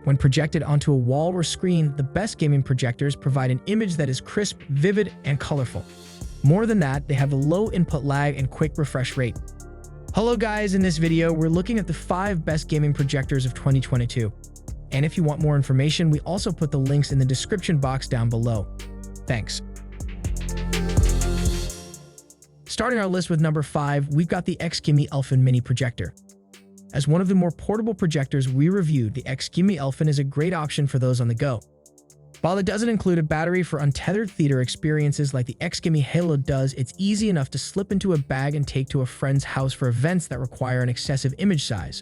When projected onto a wall or screen, the best gaming projectors provide an image that is crisp, vivid, and colorful. More than that, they have a low input lag and quick refresh rate. Hello guys, in this video, we're looking at the 5 best gaming projectors of 2022. And if you want more information, we also put the links in the description box down below. Thanks. Starting our list with number 5, we've got the Xgimi Elfin mini projector. As one of the more portable projectors we reviewed, the Xgimi Elfin is a great option for those on the go. While it doesn't include a battery for untethered theater experiences like the Xgimi Halo does, it's easy enough to slip into a bag and take to a friend's house for events that require an excessive image size.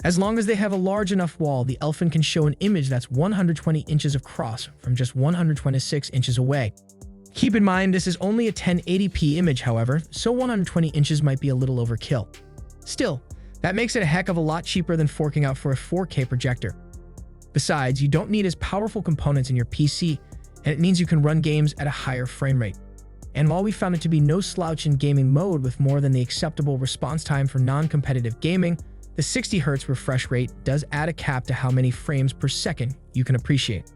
As long as they have a large enough wall, the Elfin can show an image that's 120 inches across from just 126 inches away. Keep in mind, this is only a 1080p image, however, so 120 inches might be a little overkill. Still, that makes it a heck of a lot cheaper than forking out for a 4K projector. Besides, you don't need as powerful components in your PC, and it means you can run games at a higher frame rate. And while we found it to be no slouch in gaming mode with more than the acceptable response time for non-competitive gaming, the 60Hz refresh rate does add a cap to how many frames per second you can appreciate.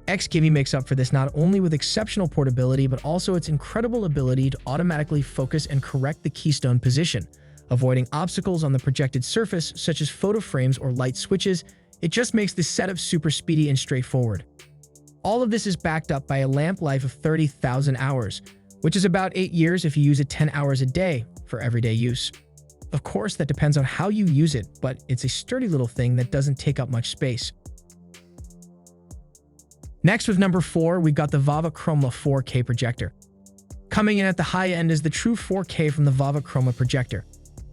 Xgimi makes up for this not only with exceptional portability, but also its incredible ability to automatically focus and correct the keystone position, avoiding obstacles on the projected surface such as photo frames or light switches. It just makes the setup super speedy and straightforward. All of this is backed up by a lamp life of 30,000 hours, which is about 8 years if you use it 10 hours a day for everyday use. Of course, that depends on how you use it, but it's a sturdy little thing that doesn't take up much space. Next, with number 4, we've got the VAVA Chroma 4K projector. Coming in at the high end is the true 4K from the VAVA Chroma projector.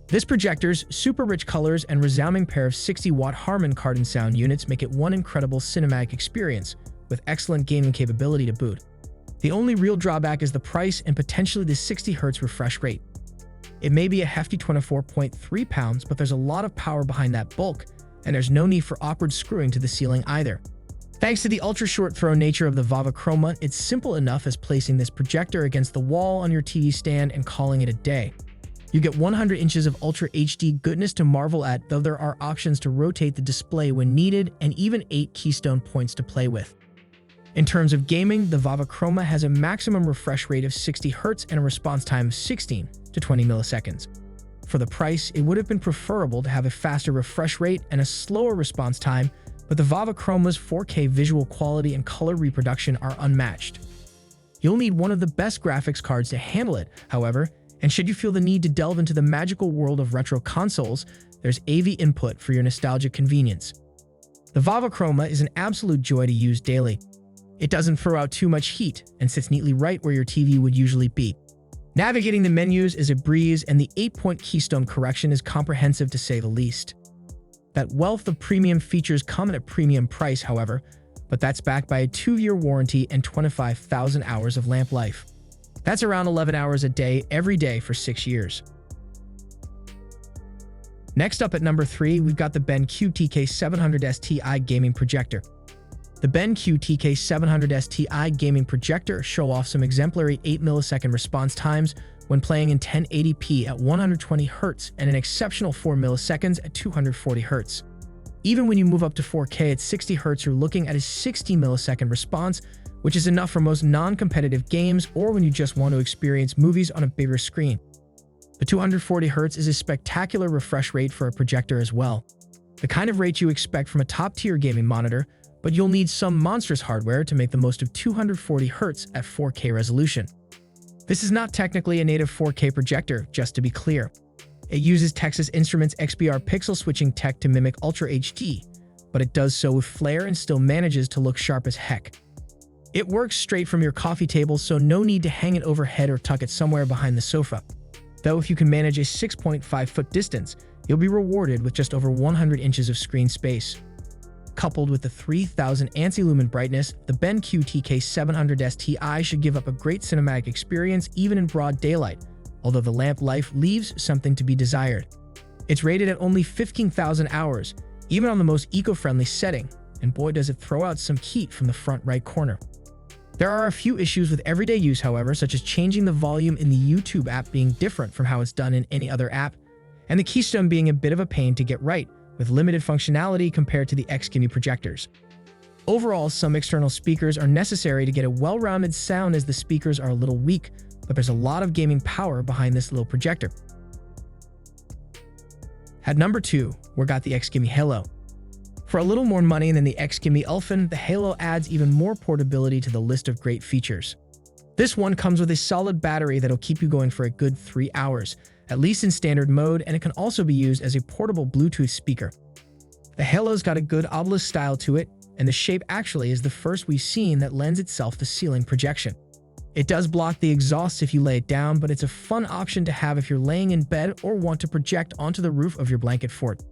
This projector's super rich colors and resounding pair of 60-watt Harman Kardon sound units make it one incredible cinematic experience, with excellent gaming capability to boot. The only real drawback is the price and potentially the 60Hz refresh rate. It may be a hefty 24.3 pounds, but there's a lot of power behind that bulk, and there's no need for awkward screwing to the ceiling either. Thanks to the ultra-short throw nature of the VAVA Chroma, it's simple enough as placing this projector against the wall on your TV stand and calling it a day. You get 100 inches of Ultra HD goodness to marvel at, though there are options to rotate the display when needed and even 8 keystone points to play with. In terms of gaming, the VAVA Chroma has a maximum refresh rate of 60 Hz and a response time of 16 to 20 milliseconds. For the price, it would have been preferable to have a faster refresh rate and a slower response time, but the VAVA Chroma's 4K visual quality and color reproduction are unmatched. You'll need one of the best graphics cards to handle it, however, and should you feel the need to delve into the magical world of retro consoles, there's AV input for your nostalgic convenience. The VAVA Chroma is an absolute joy to use daily. It doesn't throw out too much heat and sits neatly right where your TV would usually be. Navigating the menus is a breeze, and the 8-point keystone correction is comprehensive to say the least. That wealth of premium features come at a premium price, however, but that's backed by a 2-year warranty and 25,000 hours of lamp life. That's around 11 hours a day, every day for 6 years. Next up at number 3, we've got the BenQ TK700STi gaming projector. The BenQ TK700STi gaming projector show off some exemplary 8 millisecond response times when playing in 1080p at 120 Hz and an exceptional 4 milliseconds at 240 Hz. Even when you move up to 4K at 60 Hz, you're looking at a 60 millisecond response, which is enough for most non-competitive games or when you just want to experience movies on a bigger screen. The 240 Hz is a spectacular refresh rate for a projector as well, the kind of rate you expect from a top-tier gaming monitor, but you'll need some monstrous hardware to make the most of 240 Hz at 4K resolution. This is not technically a native 4K projector, just to be clear. It uses Texas Instruments XBR pixel switching tech to mimic Ultra HD, but it does so with flair and still manages to look sharp as heck. It works straight from your coffee table, so no need to hang it overhead or tuck it somewhere behind the sofa. Though if you can manage a 6.5-foot distance, you'll be rewarded with just over 100 inches of screen space. Coupled with the 3000 ANSI lumen brightness, the BenQ TK700STi should give up a great cinematic experience even in broad daylight, although the lamp life leaves something to be desired. It's rated at only 15,000 hours, even on the most eco-friendly setting, and boy does it throw out some heat from the front right corner. There are a few issues with everyday use, however, such as changing the volume in the YouTube app being different from how it's done in any other app, and the keystone being a bit of a pain to get right, with limited functionality compared to the Xgimi projectors. Overall, some external speakers are necessary to get a well-rounded sound as the speakers are a little weak, but there's a lot of gaming power behind this little projector. At number 2, we got the Xgimi Halo. For a little more money than the Xgimi Elfin, the Halo adds even more portability to the list of great features. This one comes with a solid battery that'll keep you going for a good 3 hours, at least in standard mode, and it can also be used as a portable Bluetooth speaker. The Halo's got a good obelisk style to it, and the shape actually is the first we've seen that lends itself to ceiling projection. It does block the exhaust if you lay it down, but it's a fun option to have if you're laying in bed or want to project onto the roof of your blanket fort.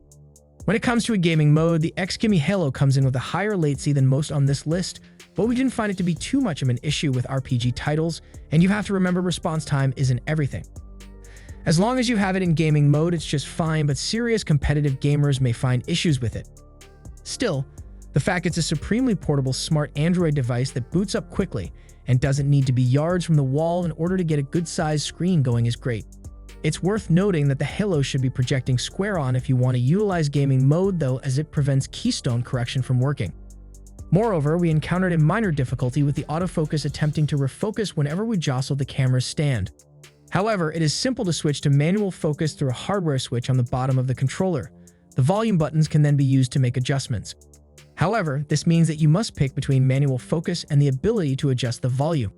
When it comes to a gaming mode, the Xgimi Halo comes in with a higher latency than most on this list, but we didn't find it to be too much of an issue with RPG titles, and you have to remember response time isn't everything. As long as you have it in gaming mode, it's just fine, but serious competitive gamers may find issues with it. Still, the fact it's a supremely portable smart Android device that boots up quickly and doesn't need to be yards from the wall in order to get a good-sized screen going is great. It's worth noting that the Halo should be projecting square on if you want to utilize gaming mode though, as it prevents keystone correction from working. Moreover, we encountered a minor difficulty with the autofocus attempting to refocus whenever we jostled the camera's stand. However, it is simple to switch to manual focus through a hardware switch on the bottom of the controller. The volume buttons can then be used to make adjustments. However, this means that you must pick between manual focus and the ability to adjust the volume.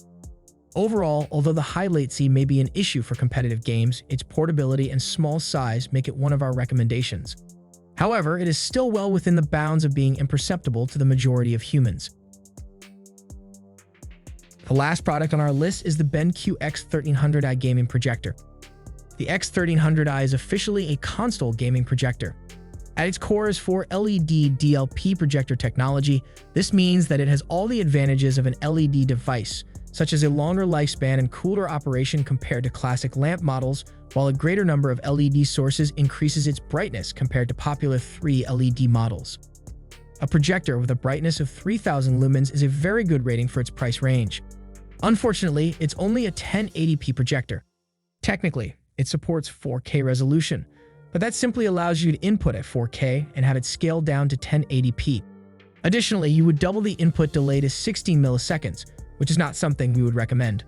Overall, although the high latency may be an issue for competitive games, its portability and small size make it one of our recommendations. However, it is still well within the bounds of being imperceptible to the majority of humans. The last product on our list is the BenQ X1300i gaming projector. The X1300i is officially a console gaming projector. At its core is 4 LED DLP projector technology. This means that it has all the advantages of an LED device, such as a longer lifespan and cooler operation compared to classic lamp models, while a greater number of LED sources increases its brightness compared to popular 3 LED models. A projector with a brightness of 3000 lumens is a very good rating for its price range. Unfortunately, it's only a 1080p projector. Technically, it supports 4K resolution, but that simply allows you to input at 4K and have it scaled down to 1080p. Additionally, you would double the input delay to 16 milliseconds, which is not something we would recommend.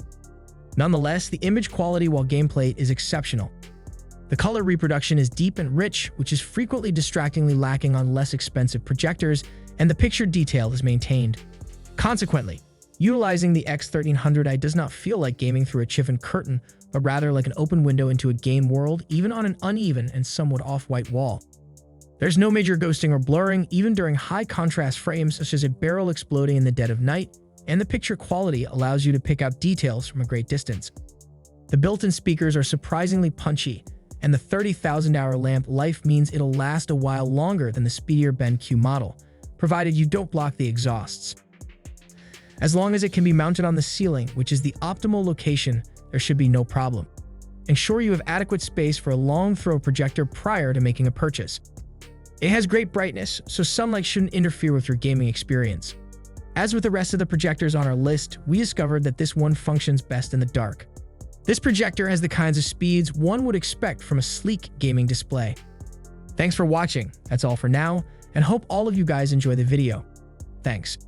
Nonetheless, the image quality while gameplay is exceptional. The color reproduction is deep and rich, which is frequently distractingly lacking on less expensive projectors, and the picture detail is maintained. Consequently, utilizing the X1300i does not feel like gaming through a chiffon curtain, but rather like an open window into a game world, even on an uneven and somewhat off-white wall. There's no major ghosting or blurring, even during high-contrast frames such as a barrel exploding in the dead of night, and the picture quality allows you to pick out details from a great distance. The built-in speakers are surprisingly punchy, and the 30,000-hour lamp life means it'll last a while longer than the speedier BenQ model, provided you don't block the exhausts. As long as it can be mounted on the ceiling, which is the optimal location, there should be no problem. Ensure you have adequate space for a long-throw projector prior to making a purchase. It has great brightness, so sunlight shouldn't interfere with your gaming experience. As with the rest of the projectors on our list, we discovered that this one functions best in the dark. This projector has the kinds of speeds one would expect from a sleek gaming display. Thanks for watching. That's all for now, and hope all of you guys enjoy the video. Thanks.